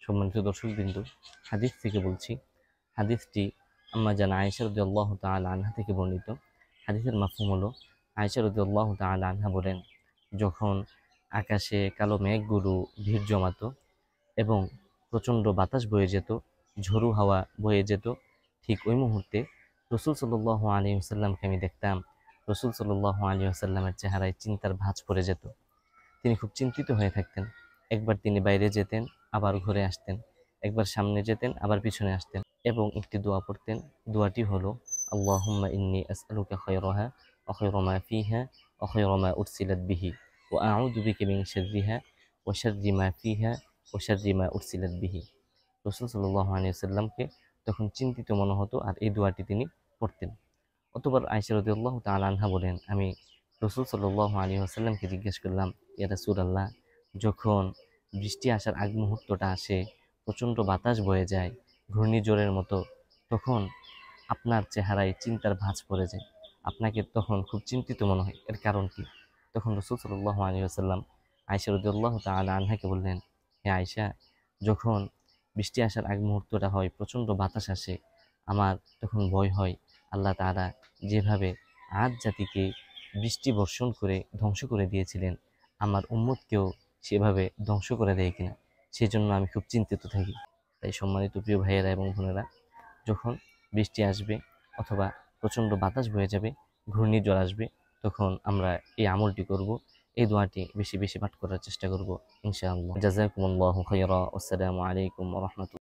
সম্মানিত দর্শকবৃন্দ, হাদিস থেকে বলছি। হাদিসটি আম্মা জান আয়েশা রাদিয়াল্লাহু তাআলা আনহা থেকে বর্ণিত। হাদিসের মাফহুম হলো, আয়েশা রাদিয়াল্লাহু তাআলা আনহা বলেন, যখন আকাশে কালো মেঘগুলো ভিড় জমাতো এবং প্রচণ্ড বাতাস বয়ে যেত, ঝোড়ো হাওয়া বয়ে যেত, ঠিক ওই মুহূর্তে রসুল সাল্লাল্লাহু আলাইহি ওয়াসাল্লামকে আমি দেখতাম। রসুল সাল্লাল্লাহু আলাইহি ওয়াসাল্লামের চেহারায় চিন্তার ভাঁজ পড়ে যেত। তিনি খুব চিন্তিত হয়ে থাকতেন। একবার তিনি বাইরে যেতেন, আবার ঘরে আসতেন, একবার সামনে যেতেন, আবার পিছনে আসতেন এবং একটি দোয়া পড়তেন। দোয়াটি হলো, আল্লাহুম্মা ইন্নী আসআলুকা খায়রাহা ওয়া খায়রা মা ফিহা ওয়া খায়রা মা উরসিলাত বিহি ওয়া আউযু বিকা মিন শাররিহা ওয়া শাররি মা ফিহা ওয়া শাররি মা উরসিলাত বিহি। রাসূল সাল্লাল্লাহু আলাইহি ওয়াসাল্লামকে তখন চিন্তিত মনে হতো আর এই দোয়াটি তিনি পড়তেন। অতঃপর আয়েশা রাদিয়াল্লাহু তাআলা আনহা বলেন, আমি রাসূল সাল্লাল্লাহু আলাইহি ওয়াসাল্লামকে জিজ্ঞেস করলাম, ইয়া রাসূলাল্লাহ, যখন বৃষ্টি আসার আগ মুহূর্তটা আসে, প্রচণ্ড বাতাস বয়ে যায় ঘূর্ণিঝড়ের মতো, তখন আপনার চেহারায় চিন্তার ভাঁজ পড়ে যায়, আপনাকে তখন খুব চিন্তিত মনে হয়, এর কারণ কি? তখন রাসূল সাল্লাল্লাহু আলাইহি ওয়াসাল্লাম আয়েশা রাদিয়াল্লাহু তাআলা আনহাকে বললেন, হে আয়েশা, যখন বৃষ্টি আসার আগ মুহূর্তটা হয়, প্রচণ্ড বাতাস আসে, আমার তখন ভয় হয় আল্লাহ তাআলা যেভাবে আদ জাতিকে বৃষ্টি বর্ষণ করে ধ্বংস করে দিয়েছিলেন, আমার উম্মতকেও সেভাবে ধ্বংস করে দেয় কিনা, সেজন্য আমি খুব চিন্তিত থাকি। তাই সম্মানিত প্রিয় ভাইয়েরা এবং বোনেরা, যখন বৃষ্টি আসবে অথবা প্রচণ্ড বাতাস বয়ে যাবে, ঘূর্ণিঝড় আসবে, তখন আমরা এই আমলটি করব, এই দোয়াটি বেশি বেশি পাঠ করার চেষ্টা করব ইনশাআল্লাহ। জাযাকুমুল্লাহু খায়রা। আসসালামু আলাইকুম ওয়া রাহমাতুল্লাহ।